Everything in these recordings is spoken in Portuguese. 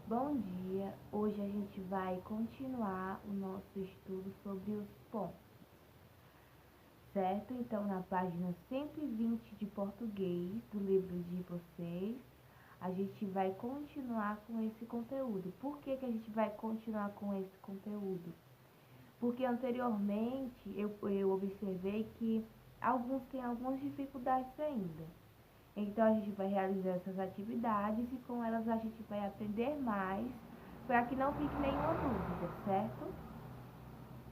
Bom dia! Hoje a gente vai continuar o nosso estudo sobre os pontos, certo? Então, na página 120 de português do livro de vocês, a gente vai continuar com esse conteúdo. Por que a gente vai continuar com esse conteúdo? Porque anteriormente eu observei que alguns têm algumas dificuldades ainda. Então, a gente vai realizar essas atividades e com elas a gente vai aprender mais para que não fique nenhuma dúvida, certo?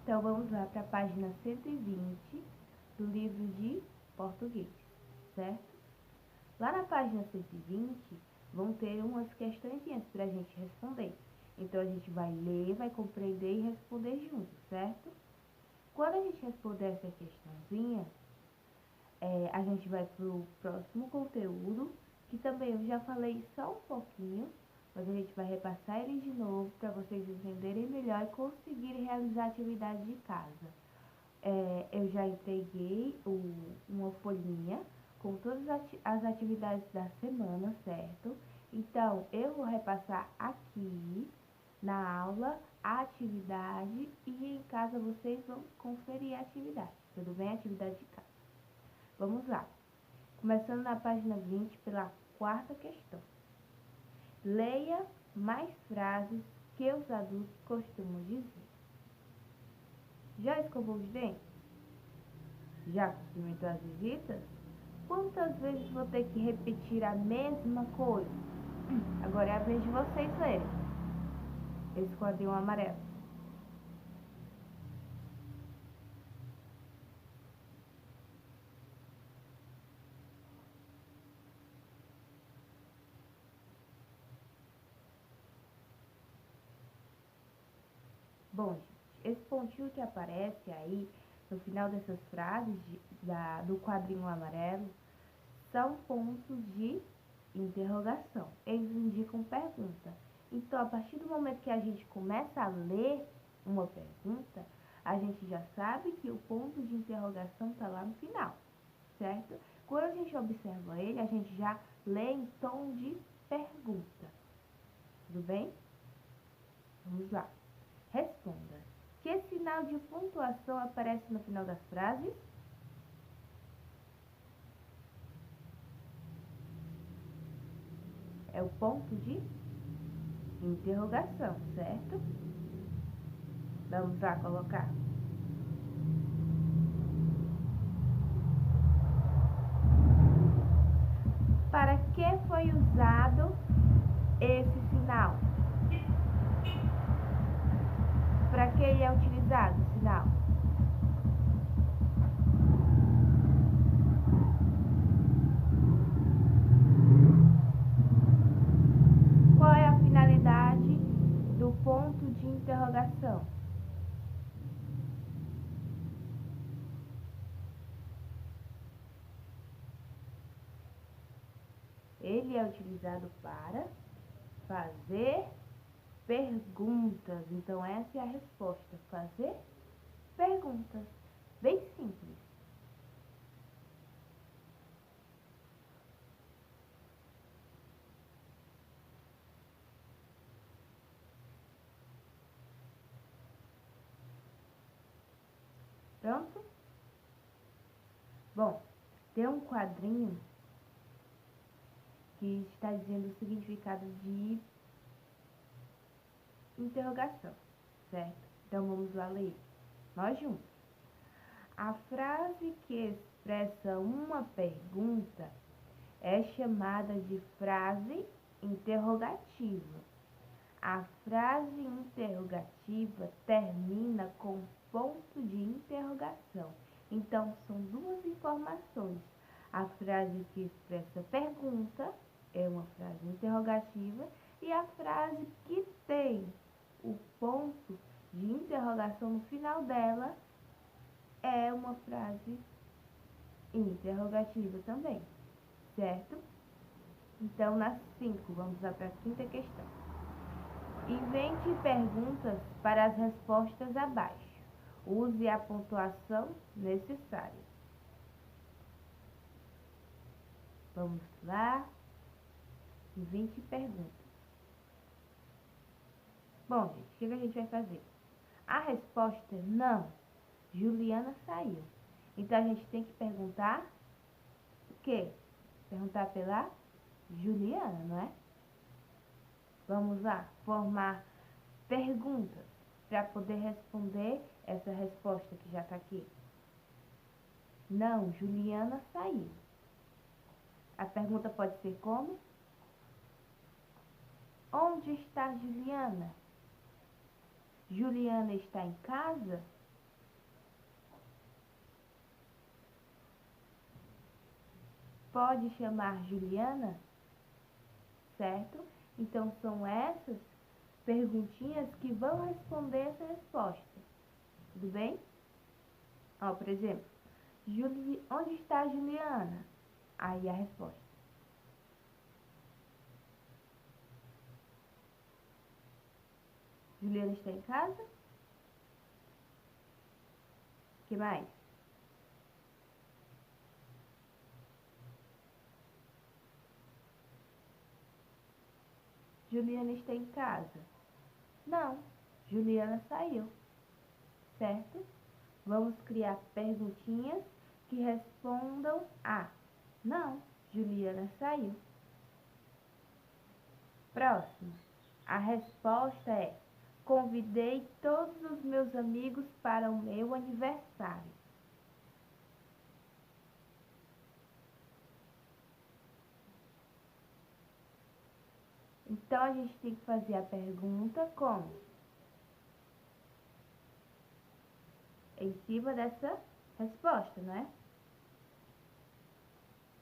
Então, vamos lá para a página 120 do livro de português, certo? Lá na página 120, vão ter umas questõezinhas para a gente responder. Então, a gente vai ler, vai compreender e responder junto, certo? Quando a gente responder essa questãozinha, a gente vai para o próximo conteúdo, que também eu já falei só um pouquinho, mas a gente vai repassar ele de novo para vocês entenderem melhor e conseguirem realizar a atividade de casa. Eu já entreguei uma folhinha com todas as atividades da semana, certo? Então, eu vou repassar aqui na aula a atividade e em casa vocês vão conferir a atividade, tudo bem? Atividade de casa. Vamos lá. Começando na página 20 pela quarta questão. Leia mais frases que os adultos costumam dizer. Já escovou os dentes? Já cumprimentou as visitas? Quantas vezes vou ter que repetir a mesma coisa? Agora é a vez de vocês lerem. Esse quadrinho amarelo. Bom, gente, esse pontinho que aparece aí no final dessas frases do quadrinho amarelo são pontos de interrogação. Eles indicam pergunta. Então, a partir do momento que a gente começa a ler uma pergunta, a gente já sabe que o ponto de interrogação está lá no final, certo? Quando a gente observa ele, a gente já lê em tom de pergunta. Tudo bem? Vamos lá. Responda. Que sinal de pontuação aparece no final das frases? É o ponto de interrogação, certo? Vamos lá colocar. Para que foi usado esse sinal? Para que ele é utilizado, o sinal? Qual é a finalidade do ponto de interrogação? Ele é utilizado para fazer perguntas. Então, essa é a resposta. Fazer perguntas. Bem simples. Pronto? Bom, tem um quadrinho que está dizendo o significado de interrogação, certo? Então, vamos lá ler. Nós juntos. A frase que expressa uma pergunta é chamada de frase interrogativa. A frase interrogativa termina com ponto de interrogação. Então, são duas informações. A frase que expressa pergunta é uma frase interrogativa e a frase que tem o ponto de interrogação no final dela é uma frase interrogativa também, certo? Então, nas 5, vamos lá para a quinta questão. Invente perguntas para as respostas abaixo. Use a pontuação necessária. Vamos lá. Invente perguntas. Bom, gente, o que a gente vai fazer? A resposta é não, Juliana saiu. Então, a gente tem que perguntar o quê? Perguntar pela Juliana, não é? Vamos lá, formar perguntas para poder responder essa resposta que já está aqui. Não, Juliana saiu. A pergunta pode ser como? Onde está Juliana? Juliana está em casa? Pode chamar Juliana? Certo? Então, são essas perguntinhas que vão responder essa resposta. Tudo bem? Ó, por exemplo, onde está a Juliana? Aí a resposta. Juliana está em casa? O que mais? Juliana está em casa? Não, Juliana saiu. Certo? Vamos criar perguntinhas que respondam a não, Juliana saiu. Próximo. A resposta é: convidei todos os meus amigos para o meu aniversário. Então, a gente tem que fazer a pergunta como? Em cima dessa resposta, não é?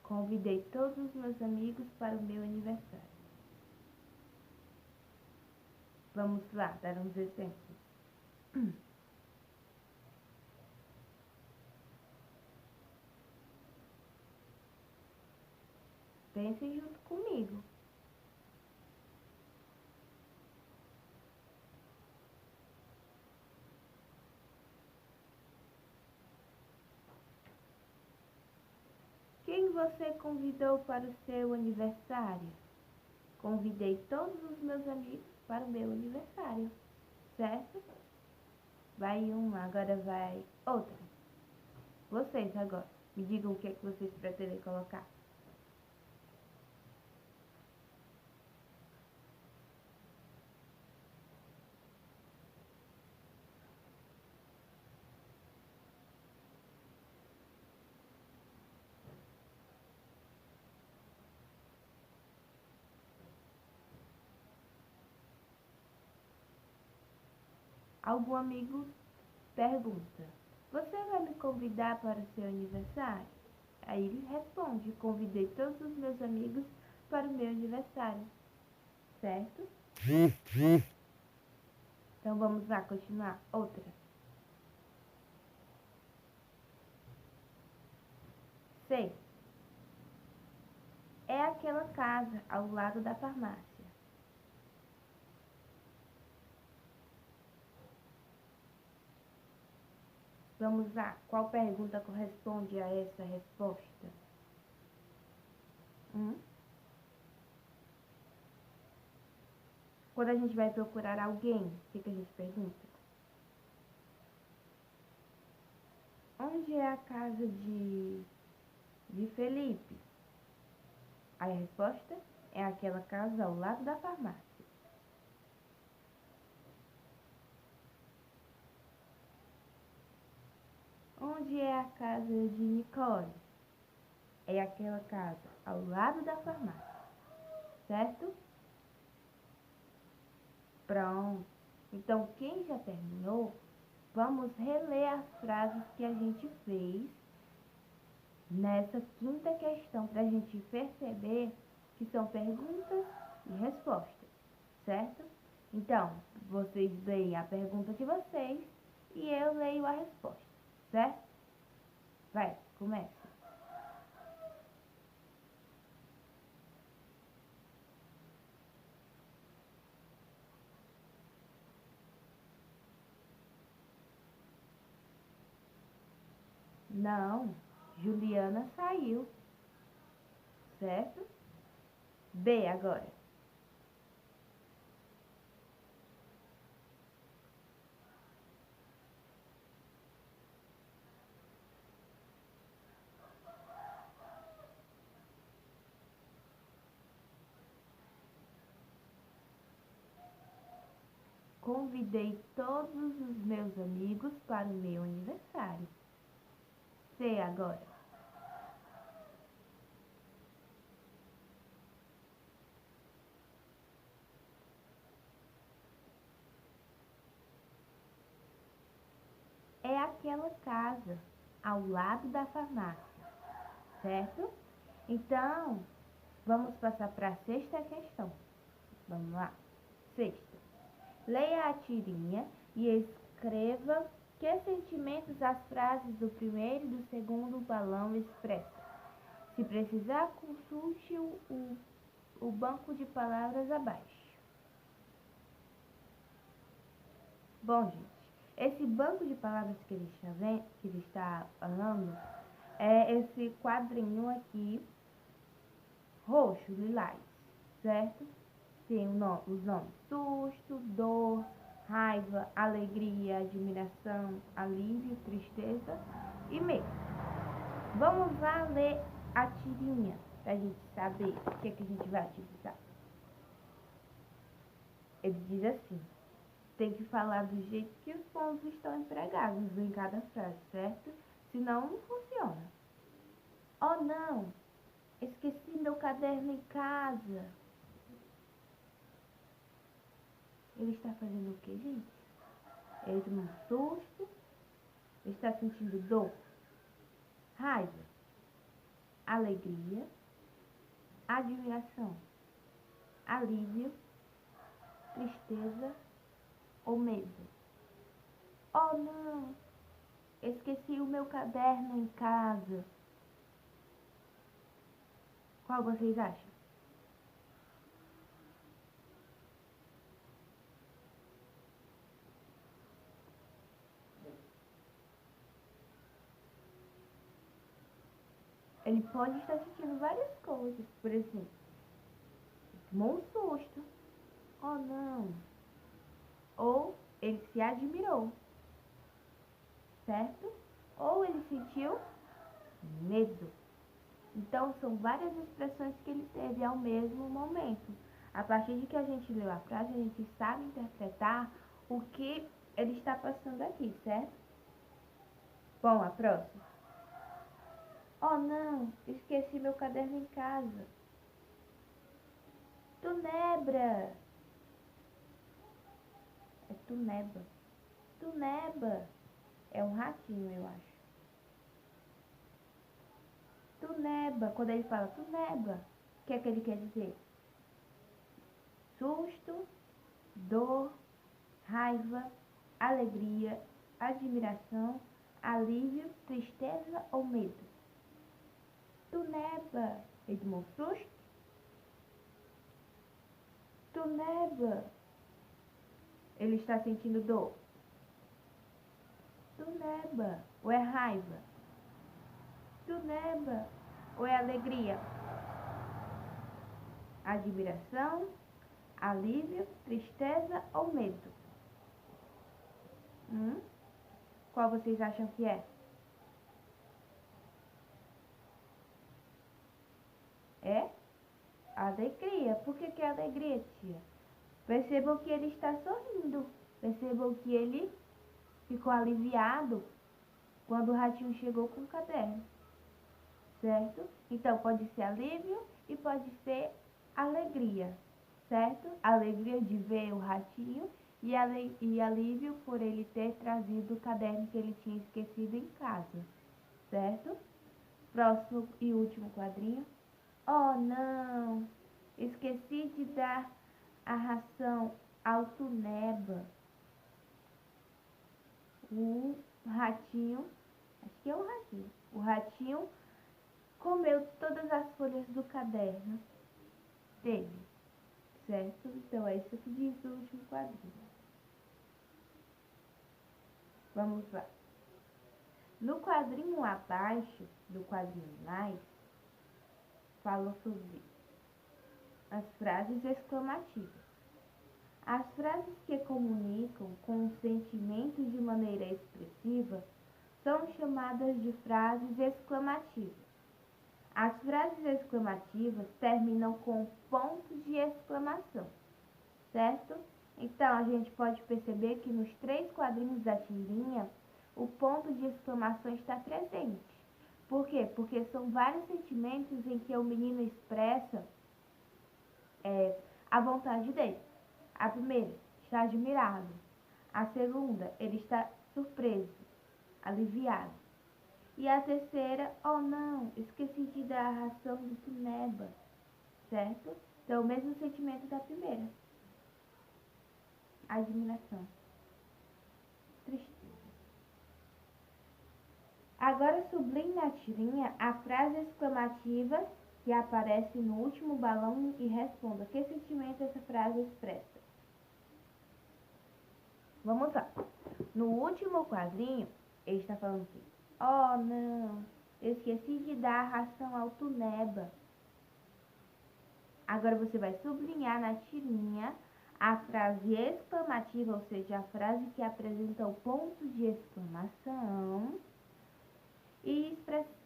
Convidei todos os meus amigos para o meu aniversário. Vamos lá, dar uns exemplos. Pensem junto comigo. Quem você convidou para o seu aniversário? Convidei todos os meus amigos para o meu aniversário, certo? Vai uma, agora vai outra. Vocês agora, me digam o que é que vocês pretendem colocar. Algum amigo pergunta: você vai me convidar para o seu aniversário? Aí ele responde: convidei todos os meus amigos para o meu aniversário, certo? Então vamos lá continuar. Outra. C. É aquela casa ao lado da farmácia. Vamos lá. Qual pergunta corresponde a essa resposta? Quando a gente vai procurar alguém, o que a gente pergunta? Onde é a casa de Felipe? Aí a resposta é aquela casa ao lado da farmácia. Onde é a casa de Nicole? É aquela casa ao lado da farmácia, certo? Pronto. Então, quem já terminou, vamos reler as frases que a gente fez nessa quinta questão para a gente perceber que são perguntas e respostas, certo? Então, vocês leem a pergunta de vocês e eu leio a resposta, certo? Vai, começa. Não, Juliana saiu, certo? B agora. Convidei todos os meus amigos para o meu aniversário. C agora. É aquela casa ao lado da farmácia, certo? Então, vamos passar para a sexta questão. Vamos lá. Sexta. Leia a tirinha e escreva que sentimentos as frases do primeiro e do segundo balão expressam. Se precisar, consulte o banco de palavras abaixo. Bom, gente, esse banco de palavras que ele está falando é esse quadrinho aqui, roxo, lilás, certo? Tem os nomes susto, dor, raiva, alegria, admiração, alívio, tristeza e medo. Vamos lá ler a tirinha pra gente saber o que a gente vai utilizar. Ele diz assim: tem que falar do jeito que os pontos estão empregados em cada frase, certo? Senão não funciona. Oh não, esqueci meu caderno em casa. Ele está fazendo o que, gente? Ele tomou um susto, ele está sentindo dor, raiva, alegria, admiração, alívio, tristeza ou medo. Oh não, esqueci o meu caderno em casa. Qual vocês acham? Ele pode estar sentindo várias coisas, por exemplo, tomou um susto, oh não, ou ele se admirou, certo? Ou ele sentiu medo. Então, são várias expressões que ele teve ao mesmo momento. A partir de que a gente leu a frase, a gente sabe interpretar o que ele está passando aqui, certo? Bom, a próxima. Oh não, esqueci meu caderno em casa. Tunebra. É tuneba. Tuneba. É um ratinho, eu acho. Tuneba. Quando ele fala tuneba, o que é que ele quer dizer? Susto, dor, raiva, alegria, admiração, alívio, tristeza ou medo. Tuneba. Ele tomou um susto? Tuneba. Ele está sentindo dor? Tuneba. Ou é raiva? Tuneba. Ou é alegria? Admiração, alívio, tristeza ou medo? Qual vocês acham que é? É alegria. Por que é alegria, tia? Percebam que ele está sorrindo. Percebam que ele ficou aliviado quando o ratinho chegou com o caderno. Certo? Então, pode ser alívio e pode ser alegria. Certo? Alegria de ver o ratinho e alívio por ele ter trazido o caderno que ele tinha esquecido em casa. Certo? Próximo e último quadrinho. Oh, não! Esqueci de dar a ração ao tuneba. O ratinho, acho que é um ratinho. O ratinho comeu todas as folhas do caderno dele, certo? Então, é isso que diz o último quadrinho. Vamos lá. No quadrinho abaixo do quadrinho mais, fala sobre as frases exclamativas. As frases que comunicam com os sentimentos de maneira expressiva são chamadas de frases exclamativas. As frases exclamativas terminam com pontos de exclamação, certo? Então, a gente pode perceber que nos 3 quadrinhos da tirinha, o ponto de exclamação está presente. Por quê? Porque são vários sentimentos em que o menino expressa a vontade dele. A primeira, está admirado. A segunda, ele está surpreso, aliviado. E a terceira, oh não, esqueci de dar a ração do Tuneba, certo? Então, o mesmo sentimento da primeira. Admiração. Tristeza. Agora sublinhe na tirinha a frase exclamativa que aparece no último balão e responda que sentimento essa frase expressa. Vamos lá. No último quadrinho, ele está falando assim: oh não, eu esqueci de dar a ração ao Tuneba. Agora você vai sublinhar na tirinha a frase exclamativa, ou seja, a frase que apresenta o ponto de exclamação e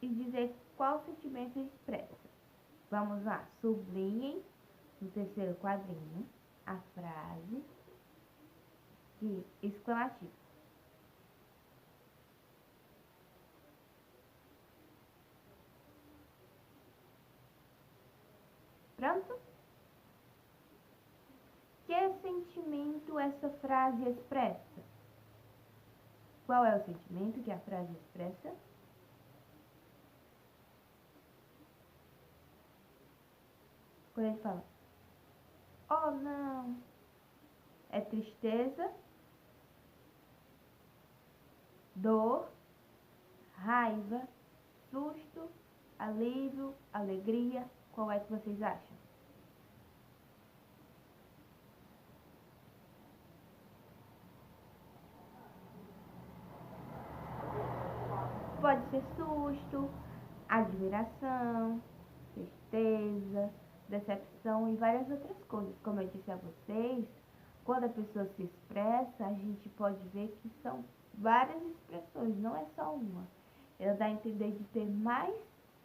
dizer qual sentimento expressa. Vamos lá, sublinhem no terceiro quadrinho a frase de exclamativa. Pronto? Que sentimento essa frase expressa? Qual é o sentimento que a frase expressa? Quando ele fala, oh não, é tristeza, dor, raiva, susto, alívio, alegria. Qual é que vocês acham? Pode ser susto, admiração, tristeza, decepção e várias outras coisas. Como eu disse a vocês, quando a pessoa se expressa, a gente pode ver que são várias expressões, não é só uma. Ela dá a entender de ter mais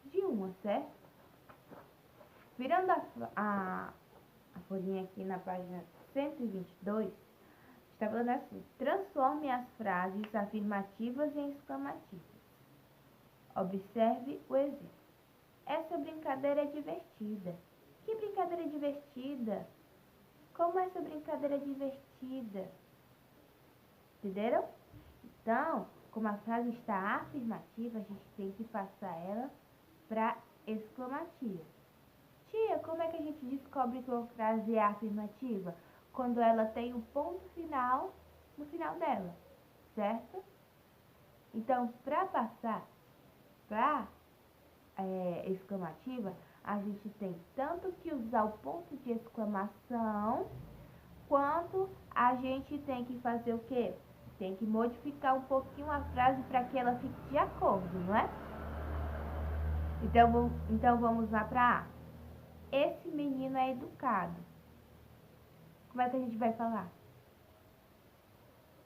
de uma, certo? Virando a folhinha aqui na página 122, está falando assim: transforme as frases afirmativas em exclamativas. Observe o exemplo. Essa brincadeira é divertida. Que brincadeira divertida? Como essa brincadeira é divertida? Entenderam? Então, como a frase está afirmativa, a gente tem que passar ela para exclamativa. Tia, como é que a gente descobre que uma frase é afirmativa? Quando ela tem o ponto final no final dela, certo? Então, para passar para exclamativa, a gente tem tanto que usar o ponto de exclamação, quanto a gente tem que fazer o quê? Tem que modificar um pouquinho a frase para que ela fique de acordo, não é? Então vamos lá para A. Esse menino é educado. Como é que a gente vai falar?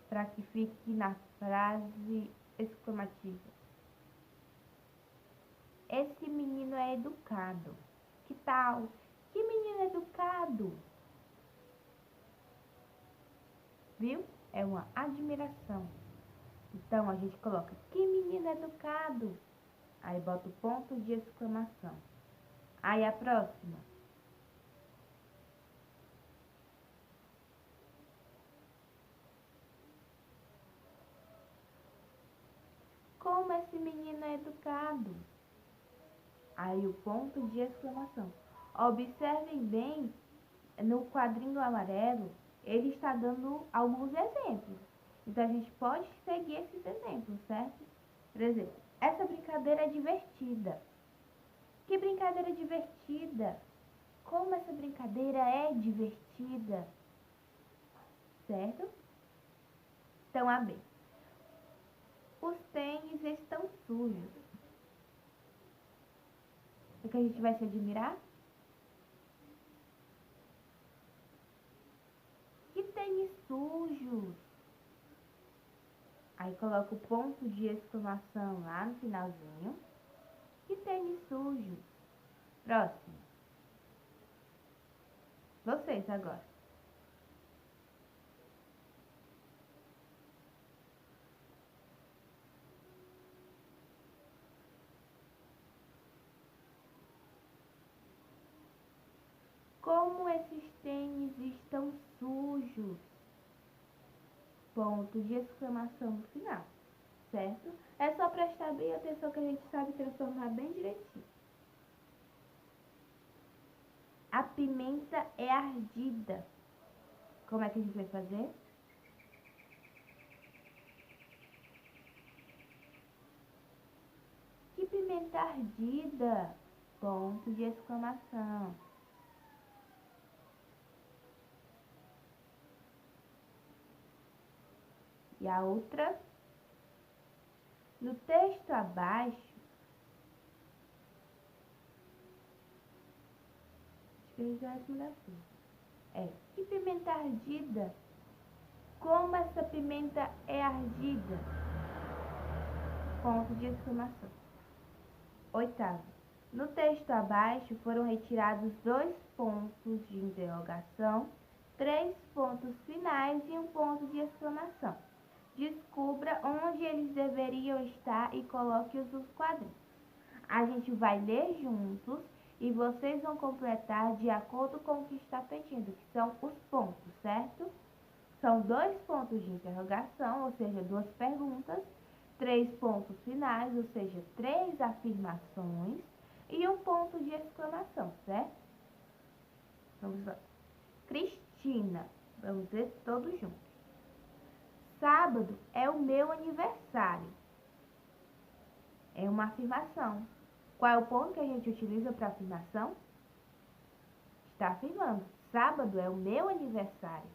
Para que fique na frase exclamativa. Esse menino é educado. Que tal? Que menino educado? Viu? É uma admiração. Então, a gente coloca, que menino educado? Aí bota o ponto de exclamação. Aí a próxima. Como esse menino é educado? Aí o ponto de exclamação. Observem bem, no quadrinho amarelo, ele está dando alguns exemplos. Então, a gente pode seguir esses exemplos, certo? Por exemplo, essa brincadeira é divertida. Que brincadeira divertida! Como essa brincadeira é divertida! Certo? Então, A, B. Os tênis estão sujos. O que a gente vai se admirar? Que tênis sujos! Aí coloca o ponto de exclamação lá no finalzinho. Que tênis sujos! Próximo. Vocês agora. Como esses tênis estão sujos. Ponto de exclamação no final, certo? É só prestar bem atenção que a gente sabe transformar bem direitinho. A pimenta é ardida. Como é que a gente vai fazer? Que pimenta ardida? Ponto de exclamação. E a outra? No texto abaixo, acho que ele já respondeu tudo. Que pimenta ardida? Como essa pimenta é ardida? Ponto de exclamação. Oitavo. No texto abaixo foram retirados 2 pontos de interrogação, 3 pontos finais e 1 ponto de exclamação. Descubra onde eles deveriam estar e coloque-os nos quadrinhos. A gente vai ler juntos e vocês vão completar de acordo com o que está pedindo, que são os pontos, certo? São 2 pontos de interrogação, ou seja, 2 perguntas, 3 pontos finais, ou seja, 3 afirmações e 1 ponto de exclamação, certo? Vamos lá. Cristina, vamos ver todos juntos. Sábado é o meu aniversário. É uma afirmação. Qual é o ponto que a gente utiliza para afirmação? Está afirmando. Sábado é o meu aniversário.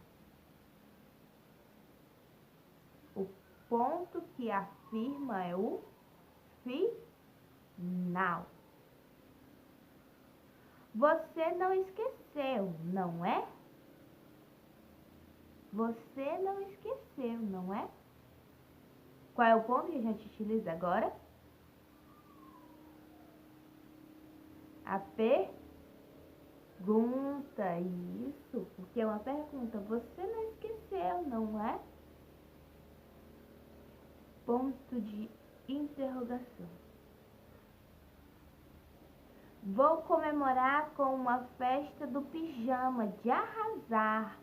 O ponto que afirma é o final. Você não esqueceu, não é? Você não esqueceu, não é? Qual é o ponto que a gente utiliza agora? A pergunta, isso, porque é uma pergunta. Você não esqueceu, não é? Ponto de interrogação. Vou comemorar com uma festa do pijama de arrasar.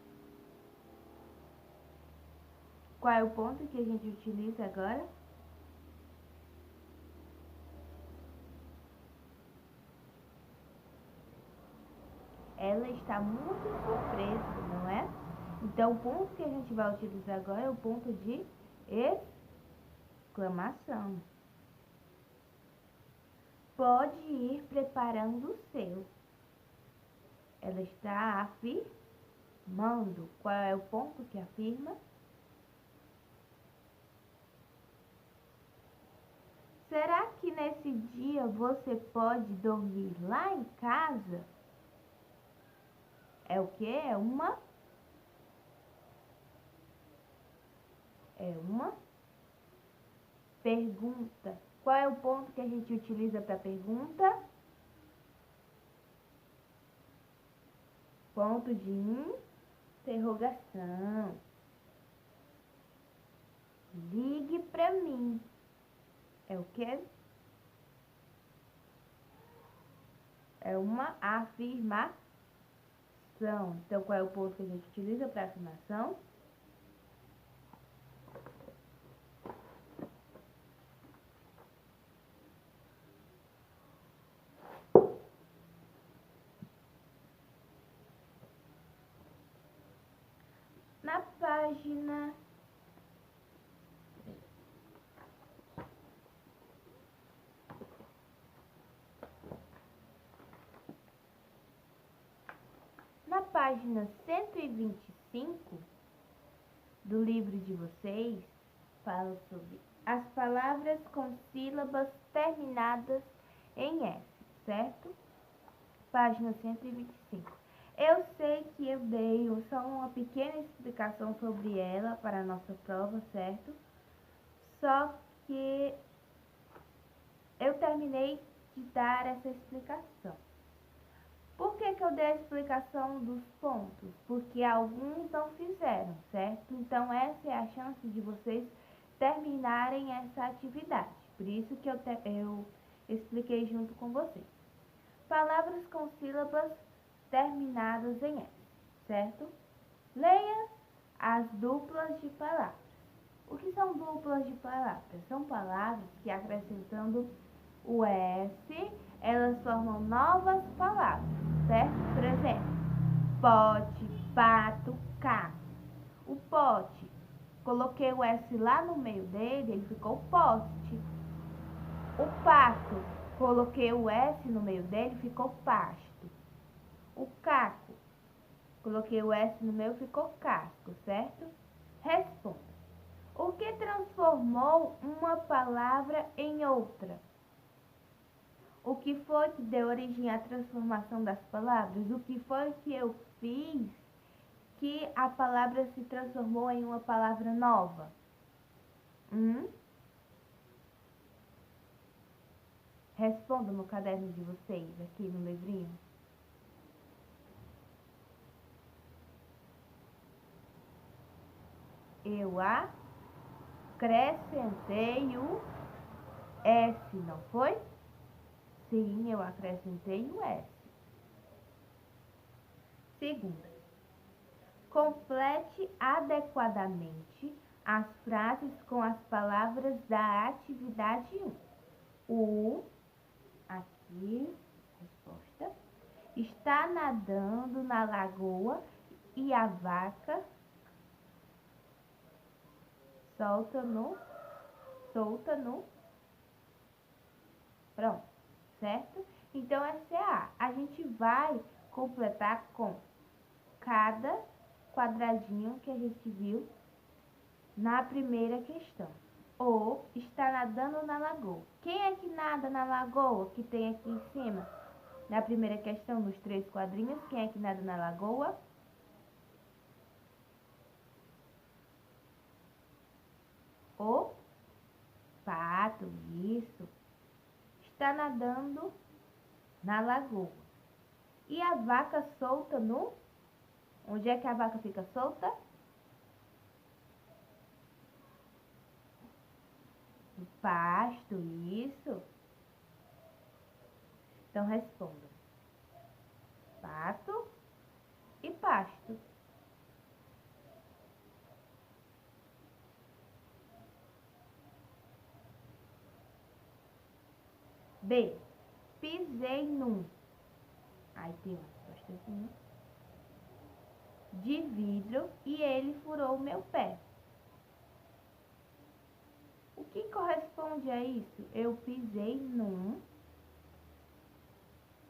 Qual é o ponto que a gente utiliza agora? Ela está muito surpresa, não é? Então, o ponto que a gente vai utilizar agora é o ponto de exclamação. Pode ir preparando o seu. Ela está afirmando. Qual é o ponto que afirma? Será que nesse dia você pode dormir lá em casa? É o quê? É uma pergunta. Qual é o ponto que a gente utiliza para pergunta? Ponto de interrogação. Ligue para mim. É o quê? É uma afirmação. Então, qual é o ponto que a gente utiliza para afirmação? Na página 125 do livro de vocês, fala sobre as palavras com sílabas terminadas em S, certo? Página 125. Eu sei que eu dei só uma pequena explicação sobre ela para a nossa prova, certo? Só que eu terminei de dar essa explicação. Por que eu dei a explicação dos pontos? Porque alguns não fizeram, certo? Então, essa é a chance de vocês terminarem essa atividade. Por isso que eu expliquei junto com vocês. Palavras com sílabas terminadas em S, certo? Leia as duplas de palavras. O que são duplas de palavras? São palavras que, acrescentando o S, elas formam novas palavras, certo? Por exemplo, pote, pato, caco. O pote, coloquei o S lá no meio dele, ele ficou poste. O pato, coloquei o S no meio dele, ficou pasto. O caco, coloquei o S no meio, ficou casco, certo? Responda. O que transformou uma palavra em outra? O que foi que deu origem à transformação das palavras? O que foi que eu fiz que a palavra se transformou em uma palavra nova? Responda no caderno de vocês, aqui no livrinho. Eu acrescentei o S, não foi? Sim, eu acrescentei o S. Segunda, complete adequadamente as frases com as palavras da atividade 1. O, aqui, resposta, está nadando na lagoa e a vaca solta no, pronto, certo? Então, essa é a A. A gente vai completar com cada quadradinho que a gente viu na primeira questão. O está nadando na lagoa. Quem é que nada na lagoa? Que tem aqui em cima. Na primeira questão, nos 3 quadrinhos, quem é que nada na lagoa? O pato, isso. Está nadando na lagoa. E a vaca solta no... Onde é que a vaca fica solta? No pasto, isso. Então, responda. Pato e pasto. B. Pisei num. Aí tem uma respostazinha. De vidro e ele furou o meu pé. O que corresponde a isso? Eu pisei num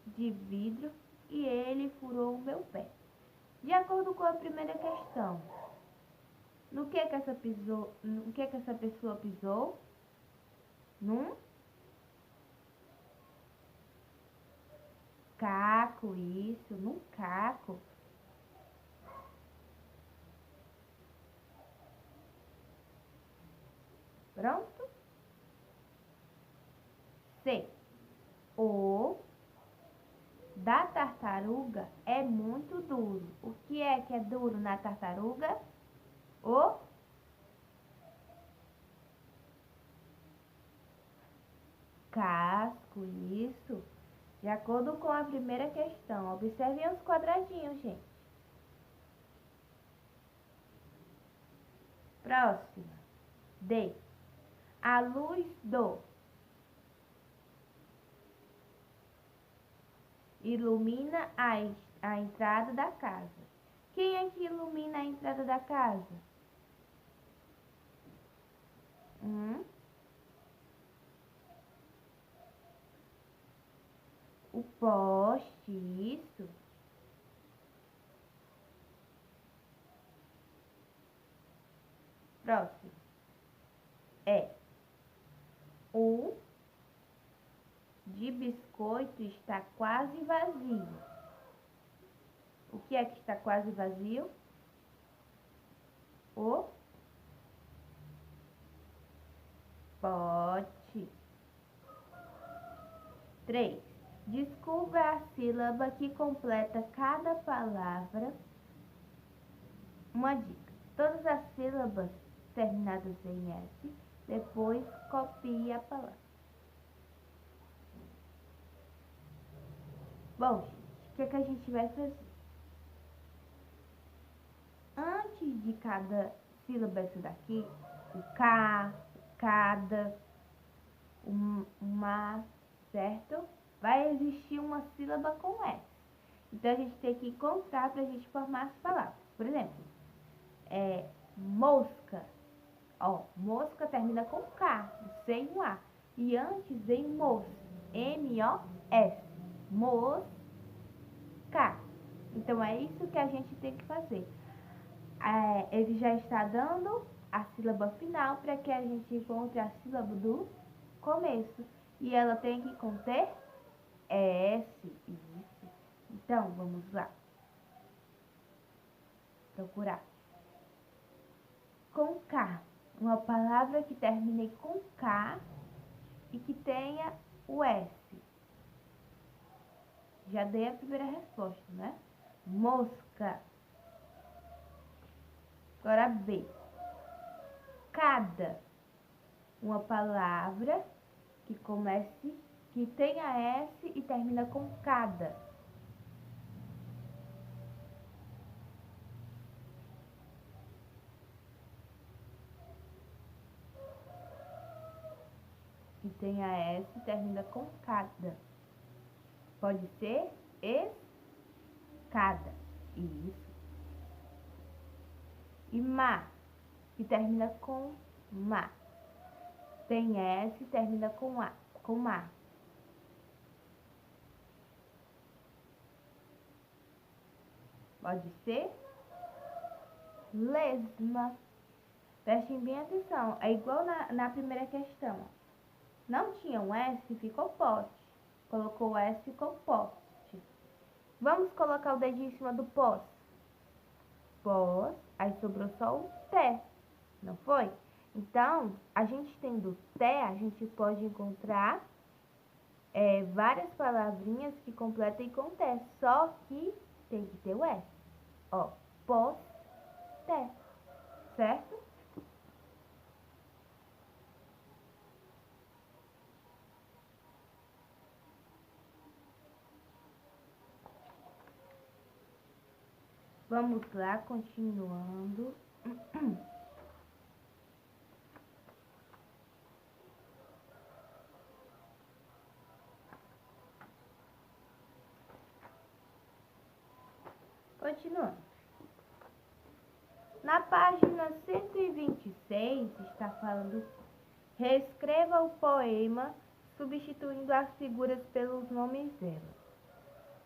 de vidro e ele furou o meu pé. De acordo com a primeira questão, no que essa pessoa pisou? Num caco, isso, num caco. Pronto? C. O da tartaruga é muito duro. O que é duro na tartaruga? O casco, isso. De acordo com a primeira questão. Observem os quadradinhos, gente. Próxima. D. A luz do ilumina a entrada da casa. Quem é que ilumina a entrada da casa? O poste, isso. Próximo. O de biscoito está quase vazio. O que é que está quase vazio? O pote. 3. Descubra a sílaba que completa cada palavra. Uma dica. Todas as sílabas terminadas em S, depois copie a palavra. Bom, gente, que a gente vai fazer? Antes de cada sílaba essa daqui, o K, o cada, o ma, certo? Vai existir uma sílaba com S. Então, a gente tem que contar para a gente formar as palavras. Por exemplo, mosca. Ó, mosca termina com K, sem um A. E antes vem mos, M-O-S. Mosca. Então, é isso que a gente tem que fazer. Ele já está dando a sílaba final para que a gente encontre a sílaba do começo. E ela tem que conter S. Isso. Então, vamos lá. Procurar. Com K. Uma palavra que termine com K e que tenha o S. Já dei a primeira resposta, né? Mosca. Agora B. Cada. Uma palavra que comece, que tenha S e termina com cada. Que tenha S e termina com cada. Pode ser escada. Isso. E ma, que termina com ma. Tem S e termina com A, com ma. Pode ser lesma. Prestem bem atenção. É igual na primeira questão. Não tinha um S, ficou poste. Colocou o S, ficou poste. Vamos colocar o dedinho em cima do pós. Pós, aí sobrou só o T, não foi? Então, a gente tendo T, a gente pode encontrar várias palavrinhas que completem com T, só que tem que ter o S. Ó, pós, T, certo? Vamos lá, continuando. Continuando. Na página 126 está falando: reescreva o poema substituindo as figuras pelos nomes delas.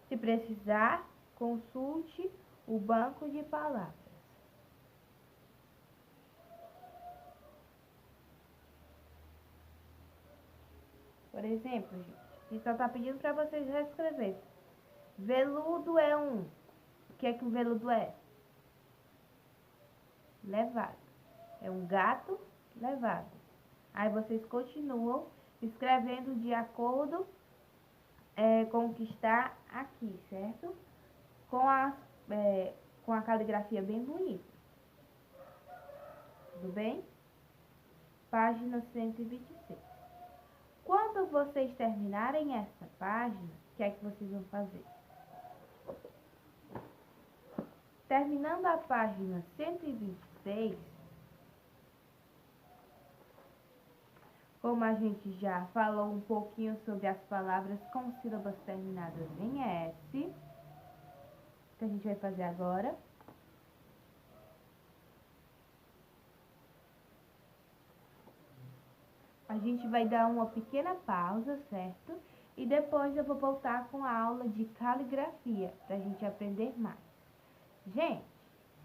Se precisar, consulte o banco de palavras. Por exemplo, gente, ele só está pedindo para vocês reescreverem. Veludo é um. O que é que o veludo é? Levado. É um gato levado. Aí vocês continuam escrevendo de acordo com o que está aqui, certo? Com a caligrafia bem bonita. Tudo bem? Página 126. Quando vocês terminarem essa página, o que é que vocês vão fazer? Terminando a página 126, como a gente já falou um pouquinho sobre as palavras com sílabas terminadas em S, que a gente vai fazer agora. A gente vai dar uma pequena pausa, certo? E depois eu vou voltar com a aula de caligrafia, para a gente aprender mais. Gente,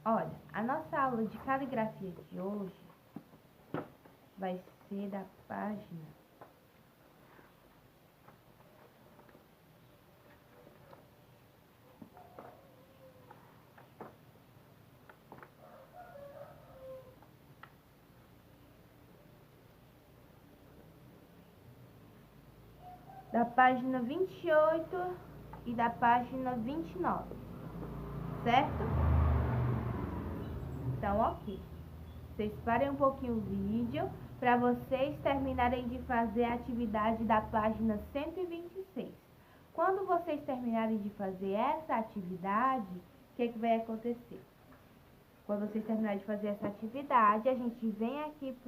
olha, a nossa aula de caligrafia de hoje vai ser da página da página 28 e da página 29, certo? Então, ok. Vocês parem um pouquinho o vídeo para vocês terminarem de fazer a atividade da página 126. Quando vocês terminarem de fazer essa atividade, o que vai acontecer? Quando vocês terminarem de fazer essa atividade, a gente vem aqui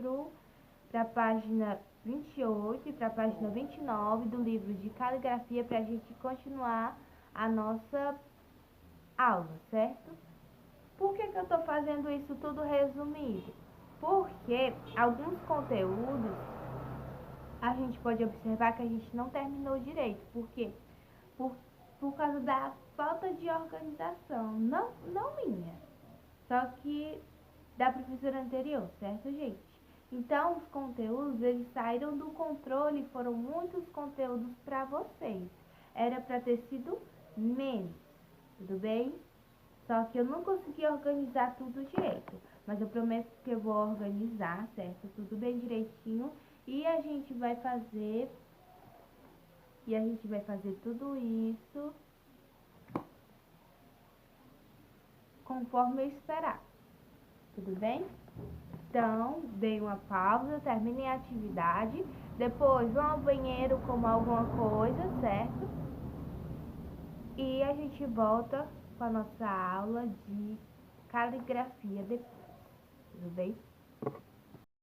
para a página 28 e para a página 29 do livro de caligrafia para a gente continuar a nossa aula, certo? Por que eu estou fazendo isso tudo resumido? Porque alguns conteúdos a gente pode observar que a gente não terminou direito. Por quê? Por causa da falta de organização. Não minha, só que da professora anterior, certo, gente? Então, os conteúdos, eles saíram do controle, foram muitos conteúdos para vocês. Era para ter sido menos, tudo bem? Só que eu não consegui organizar tudo direito. Mas eu prometo que eu vou organizar, certo? Tudo bem direitinho. E a gente vai fazer tudo isso conforme eu esperar. Tudo bem? Então, dei uma pausa, terminem a atividade. Depois vão ao banheiro, comer alguma coisa, certo? E a gente volta com a nossa aula de caligrafia depois. Tudo bem?